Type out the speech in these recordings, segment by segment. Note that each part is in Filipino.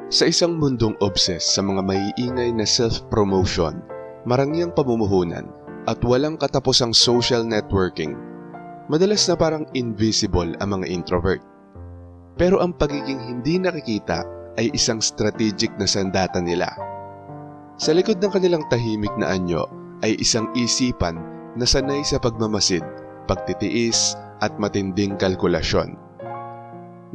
Sa isang mundong obsessed sa mga maiingay na self-promotion, marangyang pamumuhunan, at walang katapusang social networking, madalas na parang invisible ang mga introvert. Pero ang pagiging hindi nakikita ay isang strategic na sandata nila. Sa likod ng kanilang tahimik na anyo ay isang isipan na sanay sa pagmamasid, pagtitiis at matinding kalkulasyon.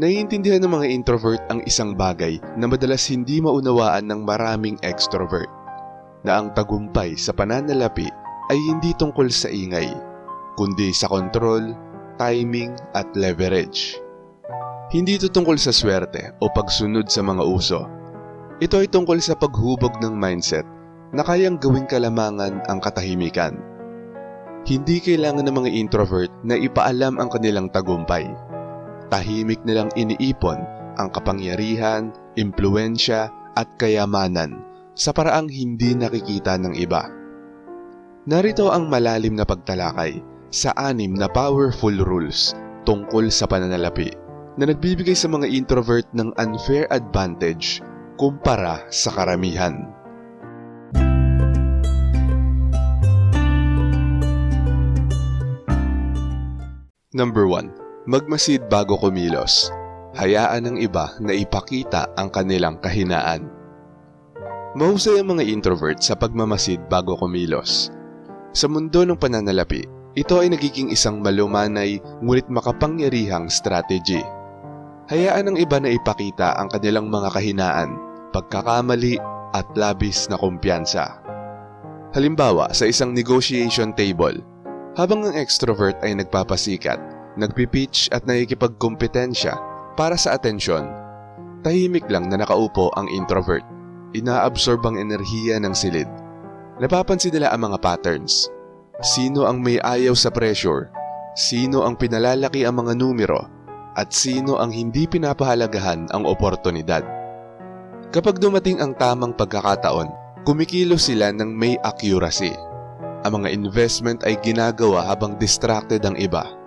Naiintindihan ng mga introvert ang isang bagay na madalas hindi maunawaan ng maraming extrovert, na ang tagumpay sa pananalapi ay hindi tungkol sa ingay, kundi sa kontrol, timing at leverage. Hindi ito tungkol sa swerte o pagsunod sa mga uso. Ito ay tungkol sa paghubog ng mindset na kayang gawing kalamangan ang katahimikan. Hindi kailangan ng mga introvert na ipaalam ang kanilang tagumpay. Tahimik nilang iniipon ang kapangyarihan, impluwensya at kayamanan sa paraang hindi nakikita ng iba. Narito ang malalim na pagtalakay sa 6 na powerful rules tungkol sa pananalapi na nagbibigay sa mga introvert ng unfair advantage kumpara sa karamihan. Number 1. Magmasid bago kumilos. Hayaan ng iba na ipakita ang kanilang kahinaan. Mahusay ang mga introvert sa pagmamasid bago kumilos. Sa mundo ng pananalapi, ito ay nagiging isang malumanay ngunit makapangyarihang strategy. Hayaan ng iba na ipakita ang kanilang mga kahinaan, pagkakamali at labis na kumpiyansa. Halimbawa, sa isang negotiation table, habang ang extrovert ay nagpapasikat, nagpipitch at nakikipagkompetensya para sa atensyon, tahimik lang na nakaupo ang introvert. Inaabsorb ang enerhiya ng silid. Napapansin nila ang mga patterns. Sino ang may ayaw sa pressure? Sino ang pinalalaki ang mga numero? At sino ang hindi pinapahalagahan ang oportunidad? Kapag dumating ang tamang pagkakataon, kumikilos sila ng may accuracy. Ang mga investment ay ginagawa habang distracted ang iba.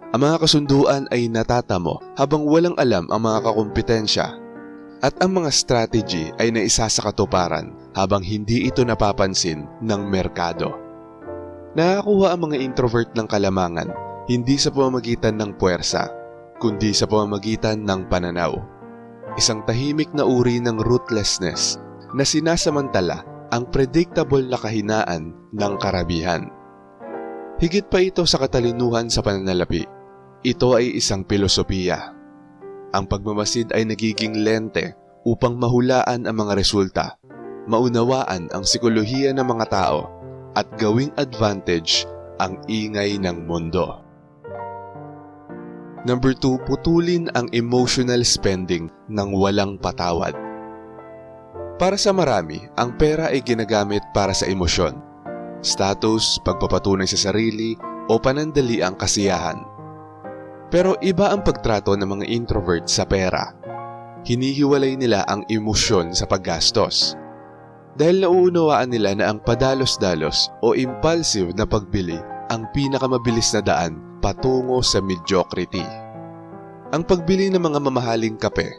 Ang mga kasunduan ay natatamo habang walang alam ang mga kakumpetensya. At ang mga strategy ay naisa sa katuparan habang hindi ito napapansin ng merkado. Nakakuha ang mga introvert ng kalamangan hindi sa pamamagitan ng puwersa, kundi sa pamamagitan ng pananaw. Isang tahimik na uri ng ruthlessness na sinasamantala ang predictable na kahinaan ng karamihan. Higit pa ito sa katalinuhan sa pananalapi. Ito ay isang pilosopiya. Ang pagmamasid ay nagiging lente upang mahulaan ang mga resulta, maunawaan ang psikolohiya ng mga tao, at gawing advantage ang ingay ng mundo. Number 2, putulin ang emotional spending ng walang patawad. Para sa marami, ang pera ay ginagamit para sa emosyon, status, pagpapatunay sa sarili, o panandaliang kasiyahan. Pero iba ang pagtrato ng mga introvert sa pera. Hinihiwalay nila ang emosyon sa paggastos. Dahil nauunawaan nila na ang padalos-dalos o impulsive na pagbili ang pinakamabilis na daan patungo sa mediocrity. Ang pagbili ng mga mamahaling kape,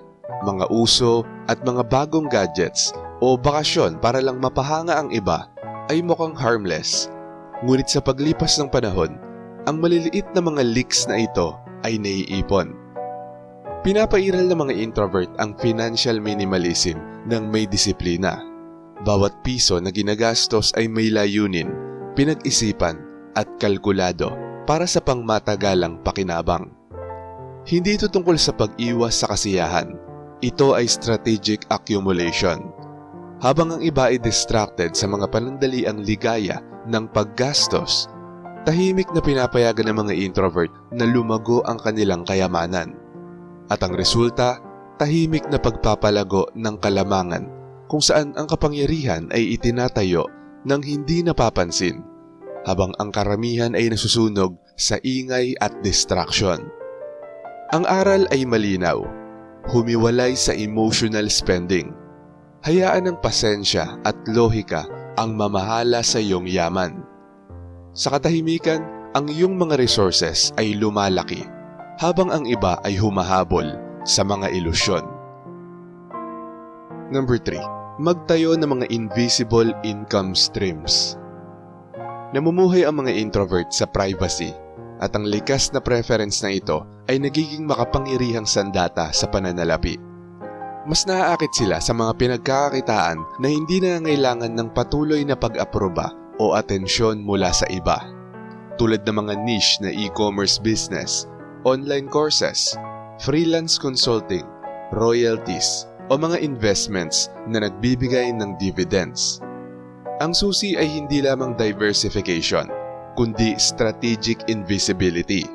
mga uso at mga bagong gadgets o bakasyon para lang mapahanga ang iba ay mukhang harmless. Ngunit sa paglipas ng panahon, ang maliliit na mga leaks na ito ay naiipon. Pinapairal ng mga introvert ang financial minimalism ng may disiplina. Bawat piso na ginagastos ay may layunin, pinag-isipan at kalkulado para sa pangmatagalang pakinabang. Hindi ito tungkol sa pag-iwas sa kasiyahan. Ito ay strategic accumulation. Habang ang iba ay distracted sa mga panandaliang ligaya ng paggastos, tahimik na pinapayagan ng mga introvert na lumago ang kanilang kayamanan. At ang resulta, tahimik na pagpapalago ng kalamangan kung saan ang kapangyarihan ay itinatayo ng hindi napapansin, habang ang karamihan ay nasusunog sa ingay at distraction. Ang aral ay malinaw, humiwalay sa emotional spending. Hayaan ng pasensya at lohika ang mamahala sa iyong yaman. Sa katahimikan, ang iyong mga resources ay lumalaki, habang ang iba ay humahabol sa mga ilusyon. Number 3. Magtayo ng mga invisible income streams. Namumuhay ang mga introvert sa privacy at ang likas na preference na ito ay nagiging makapangyarihang sandata sa pananalapi. Mas naaakit sila sa mga pinagkakakitaan na hindi nangangailangan ng patuloy na pag-aproba o atensyon mula sa iba, tulad ng mga niche na e-commerce business, online courses, freelance consulting, royalties, o mga investments na nagbibigay ng dividends. Ang susi ay hindi lamang diversification, kundi strategic invisibility.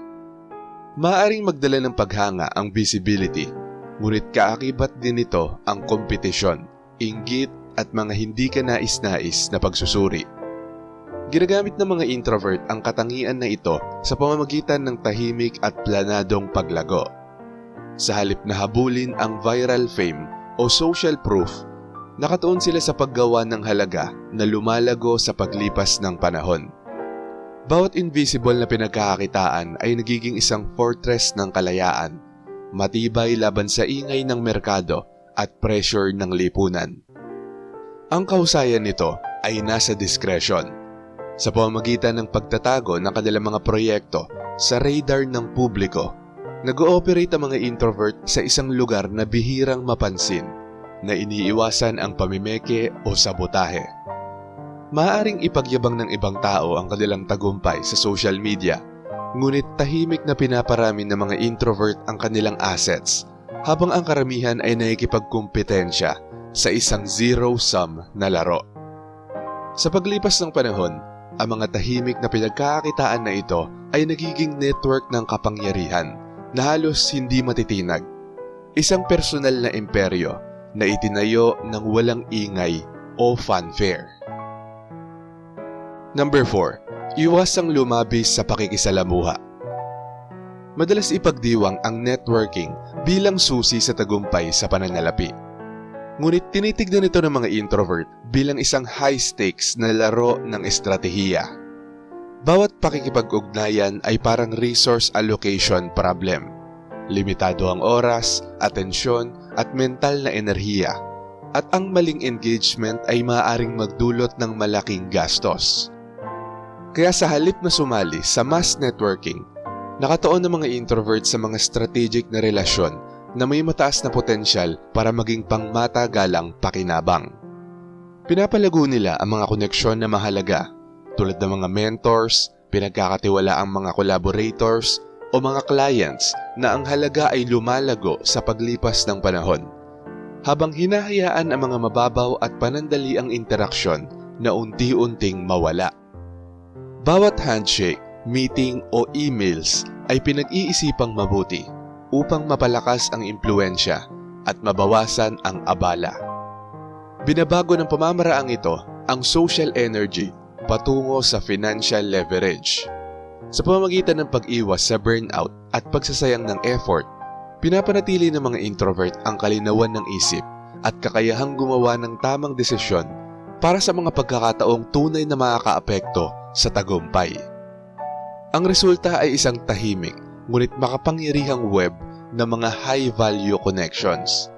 Maaaring magdala ng paghanga ang visibility, ngunit kaakibat din nito ang kompetisyon, inggit at mga hindi ka nais-nais na pagsusuri. Ginagamit ng mga introvert ang katangian na ito sa pamamagitan ng tahimik at planadong paglago. Sa halip na habulin ang viral fame o social proof, nakatuon sila sa paggawa ng halaga na lumalago sa paglipas ng panahon. Bawat invisible na pinagkakakitaan ay nagiging isang fortress ng kalayaan, matibay laban sa ingay ng merkado at pressure ng lipunan. Ang kahusayan nito ay nasa discretion, sa pamamagitan ng pagtatago ng kanilang mga proyekto sa radar ng publiko. Nag-ooperate ang mga introvert sa isang lugar na bihirang mapansin, na iniiwasan ang pamimeke o sabotahe. Maaaring ipagyabang ng ibang tao ang kanilang tagumpay sa social media, ngunit tahimik na pinaparami ng mga introvert ang kanilang assets, habang ang karamihan ay nakikipagkumpetensya sa isang zero-sum na laro. Sa paglipas ng panahon, ang mga tahimik na pinagkakakitaan na ito ay nagiging network ng kapangyarihan na halos hindi matitinag. Isang personal na imperyo na itinayo ng walang ingay o fanfare. Number 4. Iwasang lumabis sa pakikisalamuha. Madalas ipagdiwang ang networking bilang susi sa tagumpay sa pananalapi. Ngunit tinitignan ito ng mga introvert bilang isang high-stakes na laro ng estratehiya. Bawat pakikipag-ugnayan ay parang resource allocation problem. Limitado ang oras, atensyon, at mental na enerhiya. At ang maling engagement ay maaaring magdulot ng malaking gastos. Kaya sa halip na sumali sa mass networking, nakatuon ng mga introvert sa mga strategic na relasyon na may mataas na potensyal para maging pangmatagalang pakinabang. Pinapalago nila ang mga koneksyon na mahalaga, tulad ng mga mentors, pinagkakatiwalaang mga collaborators, o mga clients na ang halaga ay lumalago sa paglipas ng panahon, habang hinahayaan ang mga mababaw at panandaliang interaksyon na unti-unting mawala. Bawat handshake, meeting o emails ay pinag-iisipang mabuti upang mapalakas ang impluensya at mabawasan ang abala. Binabago ng pamamaraang ito ang social energy patungo sa financial leverage. Sa pamamagitan ng pag-iwas sa burnout at pagsasayang ng effort, pinapanatili ng mga introvert ang kalinawan ng isip at kakayahang gumawa ng tamang desisyon para sa mga pagkakataong tunay na makakaapekto sa tagumpay. Ang resulta ay isang tahimik ngunit makapangyarihang web ng mga high-value connections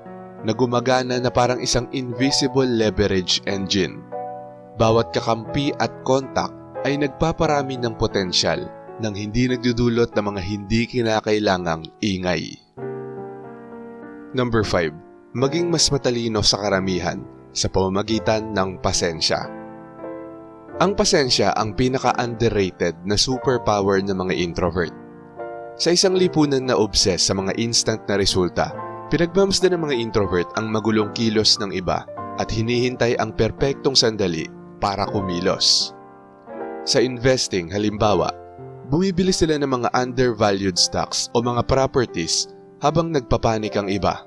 na gumagana na parang isang invisible leverage engine. Bawat kakampi at kontak ay nagpaparami ng potensyal nang hindi nagdudulot ng mga hindi kinakailangang ingay. Number 5. Maging mas matalino sa karamihan sa pamamagitan ng pasensya. Ang pasensya ang pinaka-underrated na superpower ng mga introvert. Sa isang lipunan na obses sa mga instant na resulta, pinagmamasdan ng mga introvert ang magulong kilos ng iba at hinihintay ang perpektong sandali para kumilos. Sa investing, halimbawa, bumibili sila ng mga undervalued stocks o mga properties habang nagpapanik ang iba.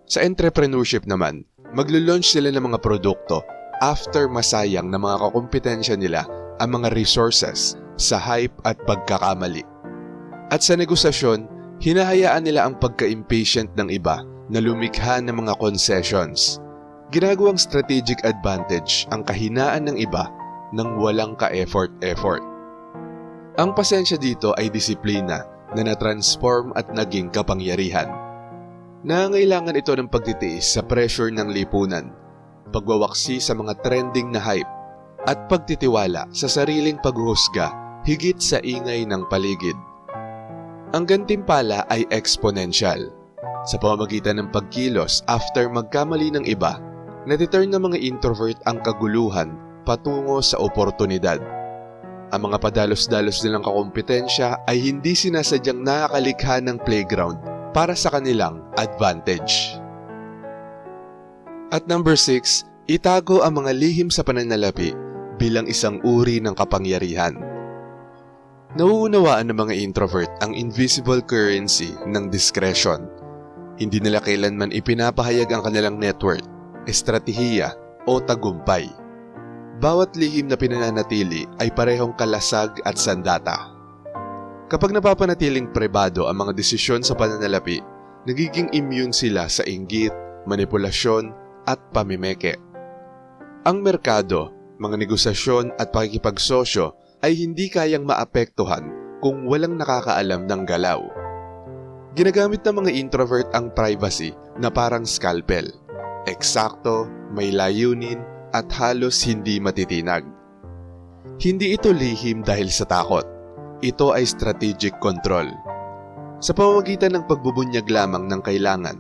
Sa entrepreneurship naman, maglo-launch sila ng mga produkto after masayang na mga kakumpetensya nila ang mga resources sa hype at pagkakamali. At sa negosasyon, hinahayaan nila ang pagka-impatient ng iba na lumikha ng mga concessions. Ginagawang strategic advantage ang kahinaan ng iba nang walang ka-effort. Ang pasensya dito ay disiplina na na-transform at naging kapangyarihan. Nangangailangan ito ng pagtitiis sa pressure ng lipunan, pagwawaksi sa mga trending na hype, at pagtitiwala sa sariling paghuhusga higit sa ingay ng paligid. Ang gantimpala ay exponential. Sa pamamagitan ng pagkilos after magkamali ng iba, natiturn ng mga introvert ang kaguluhan patungo sa oportunidad. Ang mga padalos-dalos nilang kakumpetensya ay hindi sinasadyang nakakalikha ng playground para sa kanilang advantage. At number 6, itago ang mga lihim sa pananalapi bilang isang uri ng kapangyarihan. Nauunawaan ng mga introvert ang invisible currency ng discretion. Hindi nila kailanman ipinapahayag ang kanilang net worth, estratehiya o tagumpay. Bawat lihim na pinananatili ay parehong kalasag at sandata. Kapag napapanatiling pribado ang mga desisyon sa pananalapi, nagiging immune sila sa inggit, manipulasyon at pamimeke. Ang merkado, mga negosasyon at pakikipagsosyo ay hindi kayang maapektuhan kung walang nakakaalam ng galaw. Ginagamit ng mga introvert ang privacy na parang scalpel. Eksakto, may layunin at halos hindi matitinag. Hindi ito lihim dahil sa takot. Ito ay strategic control. Sa pamamagitan ng pagbubunyag lamang ng kailangan,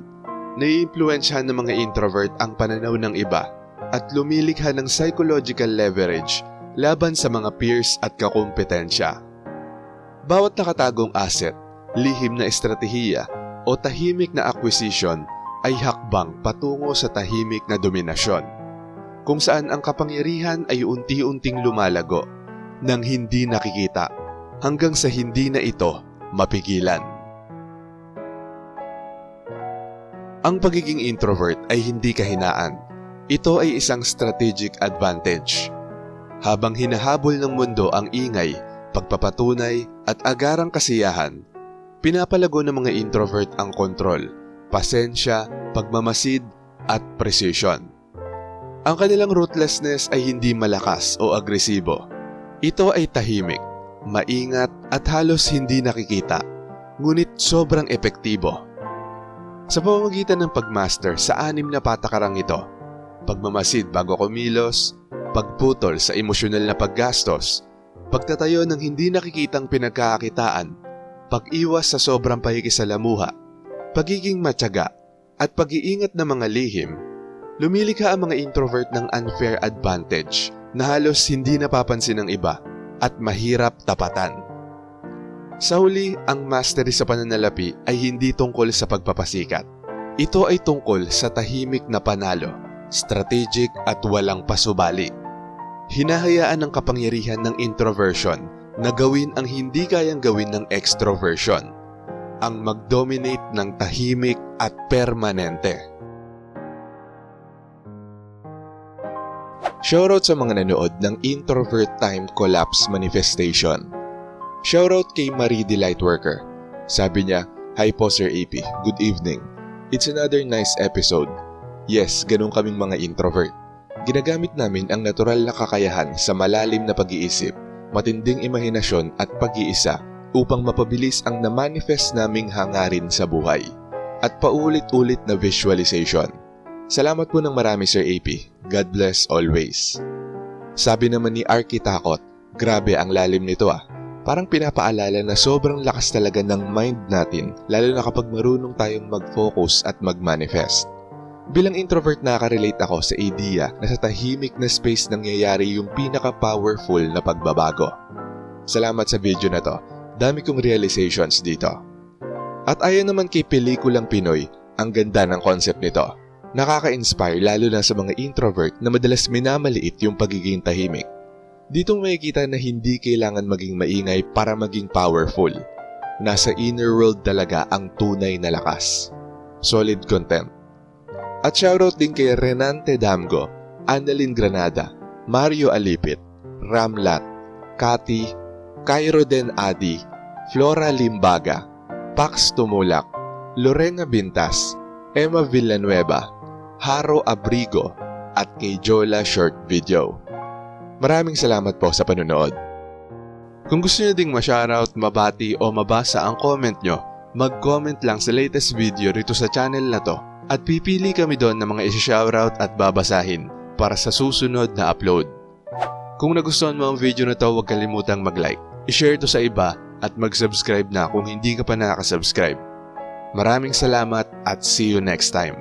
naiimpluwensyahan ng mga introvert ang pananaw ng iba at lumilikha ng psychological leverage laban sa mga peers at kakumpetensya. Bawat nakatagong asset, lihim na estratehiya o tahimik na acquisition ay hakbang patungo sa tahimik na dominasyon, kung saan ang kapangyarihan ay unti-unting lumalago nang hindi nakikita hanggang sa hindi na ito mapigilan. Ang pagiging introvert ay hindi kahinaan. Ito ay isang strategic advantage. Habang hinahabol ng mundo ang ingay, pagpapatunay at agarang kasiyahan, pinapalago ng mga introvert ang kontrol, pasensya, pagmamasid at precision. Ang kanilang ruthlessness ay hindi malakas o agresibo. Ito ay tahimik, maingat at halos hindi nakikita, ngunit sobrang epektibo. Sa pamamagitan ng pagmaster sa 6 na patakarang ito, pagmamasid bago kumilos, pagputol sa emosyonal na paggastos, pagtatayo ng hindi nakikitang pinagkakakitaan, pag-iwas sa sobrang pakikisalamuha, pagiging matyaga, at pag-iingat ng mga lihim, lumilikha ang mga introvert ng unfair advantage na halos hindi napapansin ng iba at mahirap tapatan. Sa huli, ang mastery sa pananalapi ay hindi tungkol sa pagpapasikat. Ito ay tungkol sa tahimik na panalo, strategic at walang pasubali. Hinahayaan ng kapangyarihan ng introversion na gawin ang hindi kayang gawin ng extroversion, ang mag-dominate ng tahimik at permanente. Shoutout sa mga nanood ng Introvert Time Collapse Manifestation. Shoutout kay Marie the Lightworker. Sabi niya, "Hi po Sir AP, good evening. It's another nice episode. Yes, ganun kaming mga introvert. Ginagamit namin ang natural na kakayahan sa malalim na pag-iisip, matinding imahinasyon at pag-iisa upang mapabilis ang na-manifest naming hangarin sa buhay at paulit-ulit na visualization. Salamat po ng marami Sir AP. God bless always." Sabi naman ni Arkitakot, "Grabe ang lalim nito ah. Parang pinapaalala na sobrang lakas talaga ng mind natin lalo na kapag marunong tayong mag-focus at mag-manifest." Bilang introvert nakaka-relate ako sa idea na sa tahimik na space nangyayari yung pinaka-powerful na pagbabago. Salamat sa video na to. Dami kong realizations dito. At ayon naman kay Pelikulang Pinoy, ang ganda ng concept nito. Nakaka-inspire lalo na sa mga introvert na madalas minamaliit yung pagiging tahimik. Ditong makikita na hindi kailangan maging maingay para maging powerful. Nasa inner world talaga ang tunay na lakas. Solid content. At shoutout din kay Renante Damgo, Annalyn Granada, Mario Alipit, Ramlat, Kati, Cairo Den Adi, Flora Limbaga, Pax Tumulak, Lorena Bintas, Emma Villanueva, Haro Abrigo, at kay Jola Short Video. Maraming salamat po sa panonood. Kung gusto niyo ding ma-shoutout, mabati o mabasa ang comment nyo, Mag-comment lang sa latest video rito sa channel na to at pipili kami doon ng mga isi-shoutout at babasahin para sa susunod na upload. Kung nagustuhan mo ang video na to, huwag kalimutang mag-like, i-share to sa iba at mag-subscribe na kung hindi ka pa nakasubscribe. Maraming salamat at see you next time.